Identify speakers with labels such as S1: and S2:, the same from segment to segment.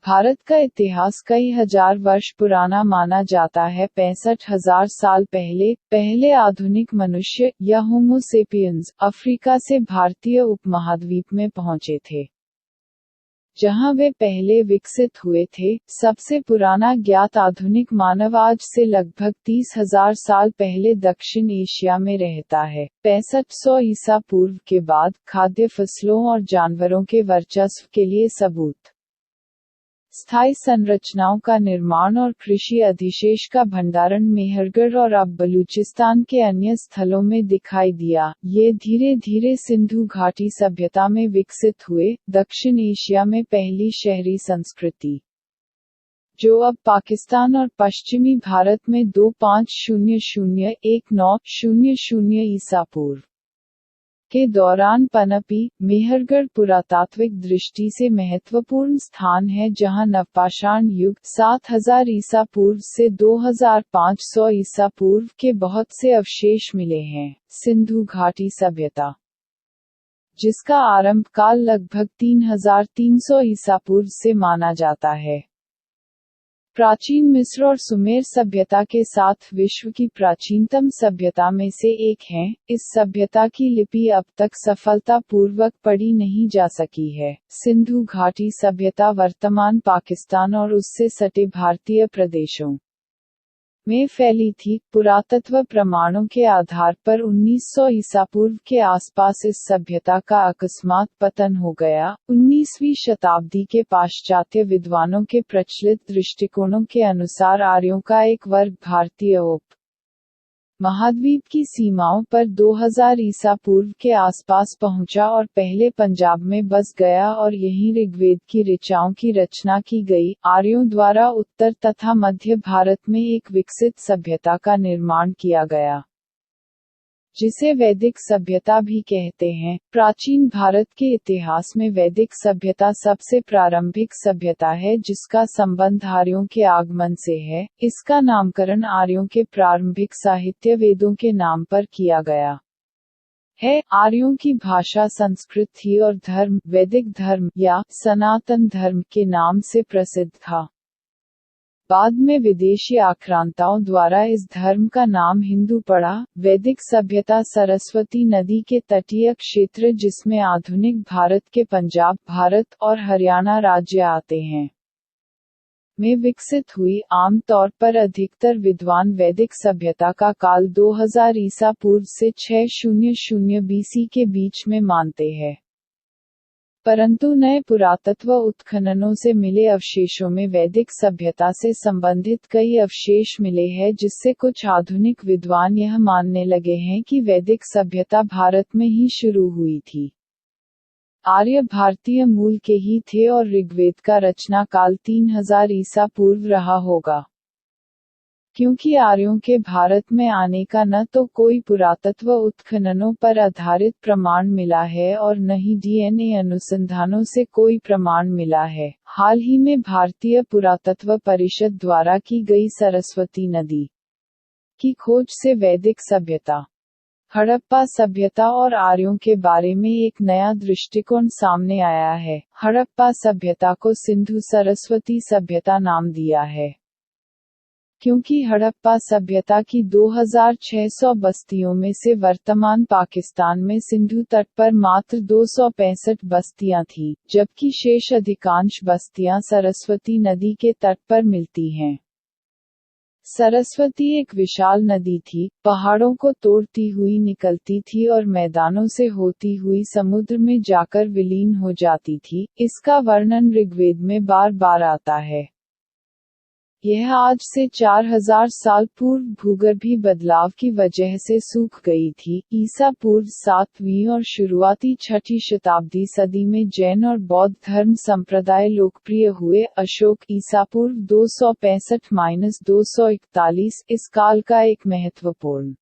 S1: भारत का इतिहास कई हजार वर्ष पुराना माना जाता है। 65,000 साल पहले आधुनिक मनुष्य या होमो सेपियंस अफ्रीका से भारतीय उपमहाद्वीप में पहुंचे थे, जहां वे पहले विकसित हुए थे। सबसे पुराना ज्ञात आधुनिक मानव आज से लगभग 30,000 साल पहले दक्षिण एशिया में रहता है। 6500 ईसा पूर्व के बाद खाद्य फसलों और जानवरों के वर्चस्व के लिए सबूत, स्थायी संरचनाओं का निर्माण और कृषि अधिशेष का भंडारण मेहरगढ़ और अब बलूचिस्तान के अन्य स्थलों में दिखाई दिया। ये धीरे धीरे सिंधु घाटी सभ्यता में विकसित हुए। दक्षिण एशिया में पहली शहरी संस्कृति, जो अब पाकिस्तान और पश्चिमी भारत में 2500-1900 ईसा पूर्व के दौरान पनपी। मेहरगढ़ पुरातात्विक दृष्टि से महत्वपूर्ण स्थान है, जहां नवपाषाण युग 7000 ईसा पूर्व से 2500 ईसा पूर्व के बहुत से अवशेष मिले हैं। सिंधु घाटी सभ्यता, जिसका आरंभ काल लगभग 3300 ईसा पूर्व से माना जाता है, प्राचीन मिस्र और सुमेर सभ्यता के साथ विश्व की प्राचीनतम सभ्यता में से एक है। इस सभ्यता की लिपि अब तक सफलतापूर्वक पढ़ी नहीं जा सकी है। सिंधु घाटी सभ्यता वर्तमान पाकिस्तान और उससे सटे भारतीय प्रदेशों में फैली थी। पुरातत्व प्रमाणों के आधार पर 1900 ईसा पूर्व के आसपास इस सभ्यता का अकस्मात पतन हो गया। 19वीं शताब्दी के पाश्चात्य विद्वानों के प्रचलित दृष्टिकोणों के अनुसार आर्यों का एक वर्ग भारतीय उप महाद्वीप की सीमाओं पर 2000 ईसा पूर्व के आसपास पहुंचा और पहले पंजाब में बस गया और यहीं ऋग्वेद की ऋचाओं की रचना की गई। आर्यों द्वारा उत्तर तथा मध्य भारत में एक विकसित सभ्यता का निर्माण किया गया, जिसे वैदिक सभ्यता भी कहते हैं। प्राचीन भारत के इतिहास में वैदिक सभ्यता सबसे प्रारंभिक सभ्यता है, जिसका संबंध आर्यों के आगमन से है। इसका नामकरण आर्यों के प्रारंभिक साहित्य वेदों के नाम पर किया गया है। आर्यों की भाषा संस्कृत थी और धर्म वैदिक धर्म या सनातन धर्म के नाम से प्रसिद्ध था। बाद में विदेशी आक्रांताओं द्वारा इस धर्म का नाम हिंदू पड़ा। वैदिक सभ्यता सरस्वती नदी के तटीय क्षेत्र, जिसमें आधुनिक भारत के पंजाब, भारत और हरियाणा राज्य आते हैं, में विकसित हुई। आमतौर पर अधिकतर विद्वान वैदिक सभ्यता का काल 2000 ईसा पूर्व से 600 बीसी के बीच में मानते हैं, परंतु नए पुरातत्व उत्खननों से मिले अवशेषों में वैदिक सभ्यता से संबंधित कई अवशेष मिले हैं, जिससे कुछ आधुनिक विद्वान यह मानने लगे हैं कि वैदिक सभ्यता भारत में ही शुरू हुई थी। आर्य भारतीय मूल के ही थे और ऋग्वेद का रचना काल 3000 ईसा पूर्व रहा होगा। क्योंकि आर्यों के भारत में आने का न तो कोई पुरातत्व उत्खननों पर आधारित प्रमाण मिला है और न ही डीएनए अनुसंधानों से कोई प्रमाण मिला है। हाल ही में भारतीय पुरातत्व परिषद द्वारा की गई सरस्वती नदी की खोज से वैदिक सभ्यता, हड़प्पा सभ्यता और आर्यों के बारे में एक नया दृष्टिकोण सामने आया है। हड़प्पा सभ्यता को सिंधु सरस्वती सभ्यता नाम दिया है, क्योंकि हड़प्पा सभ्यता की 2600 बस्तियों में से वर्तमान पाकिस्तान में सिंधु तट पर मात्र 265 बस्तियां थीं, जबकि शेष अधिकांश बस्तियां सरस्वती नदी के तट पर मिलती हैं। सरस्वती एक विशाल नदी थी, पहाड़ों को तोड़ती हुई निकलती थी और मैदानों से होती हुई समुद्र में जाकर विलीन हो जाती थी। इसका वर्णन ऋग्वेद में बार बार आता है। यह आज से 4000 साल पूर्व भूगर्भीय बदलाव की वजह से सूख गई थी। ईसा पूर्व 7वीं और शुरुआती 6ठी शताब्दी सदी में जैन और बौद्ध धर्म संप्रदाय लोकप्रिय हुए। अशोक ईसा पूर्व 265-241 इस काल का एक महत्वपूर्ण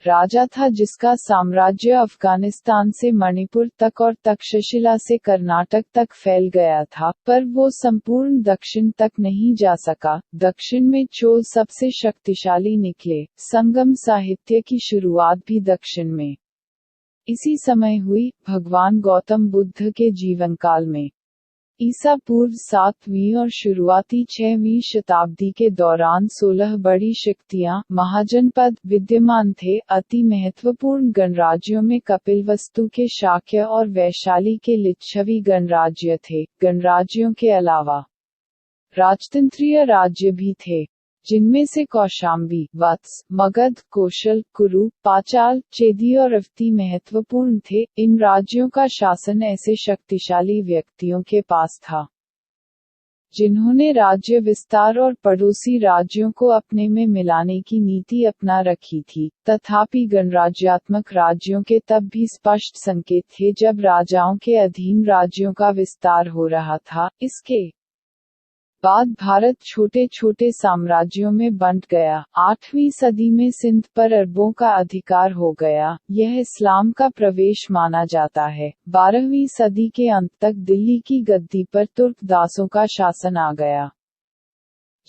S1: राजा था, जिसका साम्राज्य अफगानिस्तान से मणिपुर तक और तक्षशिला से कर्नाटक तक फैल गया था, पर वो संपूर्ण दक्षिण तक नहीं जा सका। दक्षिण में चोल सबसे शक्तिशाली निकले। संगम साहित्य की शुरुआत भी दक्षिण में इसी समय हुई, भगवान गौतम बुद्ध के जीवनकाल में। ईसा पूर्व 7वीं और शुरुआती 6वीं शताब्दी के दौरान 16 बड़ी शक्तियां, महाजनपद, विद्यमान थे। अति महत्वपूर्ण गणराज्यों में कपिलवस्तु के शाक्य और वैशाली के लिच्छवी गणराज्य थे। गणराज्यों के अलावा राजतंत्रीय राज्य भी थे, जिनमें से कौशाम्बी, वत्स, मगध, कोशल, कुरु, पांचाल, चेदी और अवती महत्वपूर्ण थे। इन राज्यों का शासन ऐसे शक्तिशाली व्यक्तियों के पास था जिन्होंने राज्य विस्तार और पड़ोसी राज्यों को अपने में मिलाने की नीति अपना रखी थी। तथापि गणराज्यात्मक राज्यों के तब भी स्पष्ट संकेत थे जब राजाओं के अधीन राज्यों का विस्तार हो रहा था। इसके बाद भारत छोटे छोटे साम्राज्यों में बंट गया। 8वीं सदी में सिंध पर अरबों का अधिकार हो गया। यह इस्लाम का प्रवेश माना जाता है। 12वीं सदी के अंत तक दिल्ली की गद्दी पर तुर्क दासों का शासन आ गया,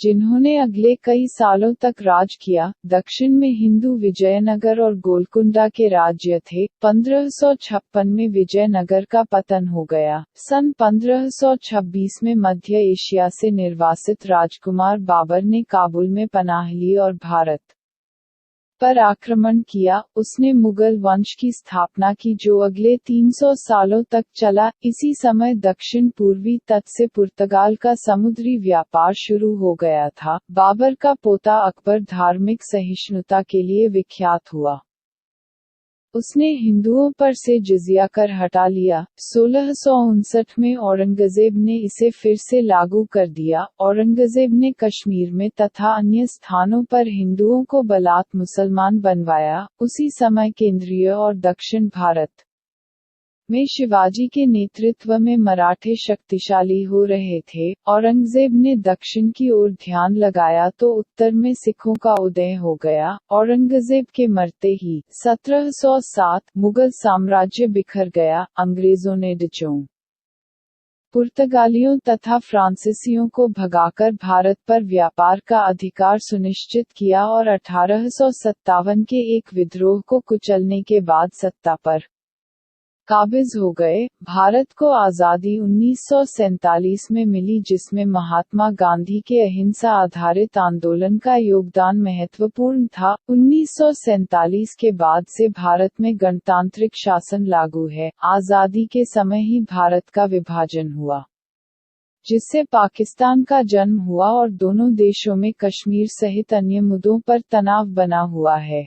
S1: जिन्होंने अगले कई सालों तक राज किया। दक्षिण में हिंदू विजयनगर और गोलकुंडा के राज्य थे। 1556 में विजयनगर का पतन हो गया। सन 1526 में मध्य एशिया से निर्वासित राजकुमार बाबर ने काबुल में पनाह ली और भारत पर आक्रमण किया। उसने मुगल वंश की स्थापना की जो अगले 300 सालों तक चला। इसी समय दक्षिण पूर्वी तट से पुर्तगाल का समुद्री व्यापार शुरू हो गया था। बाबर का पोता अकबर धार्मिक सहिष्णुता के लिए विख्यात हुआ। उसने हिंदुओं पर से जिज़िया कर हटा लिया। 1659 में औरंगजेब ने इसे फिर से लागू कर दिया। औरंगजेब ने कश्मीर में तथा अन्य स्थानों पर हिंदुओं को बलात् मुसलमान बनवाया। उसी समय केंद्रीय और दक्षिण भारत में शिवाजी के नेतृत्व में मराठे शक्तिशाली हो रहे थे। औरंगजेब ने दक्षिण की ओर ध्यान लगाया तो उत्तर में सिखों का उदय हो गया। औरंगजेब के मरते ही 1707 मुगल साम्राज्य बिखर गया। अंग्रेजों ने डचों, पुर्तगालियों तथा फ्रांसीसियों को भगाकर भारत पर व्यापार का अधिकार सुनिश्चित किया और 1857 के एक विद्रोह को कुचलने के बाद सत्ता पर काबिज हो गए। भारत को आज़ादी 1947 में मिली, जिसमें महात्मा गांधी के अहिंसा आधारित आंदोलन का योगदान महत्वपूर्ण था। 1947 के बाद से भारत में गणतांत्रिक शासन लागू है। आज़ादी के समय ही भारत का विभाजन हुआ, जिससे पाकिस्तान का जन्म हुआ और दोनों देशों में कश्मीर सहित अन्य मुद्दों पर तनाव बना हुआ है।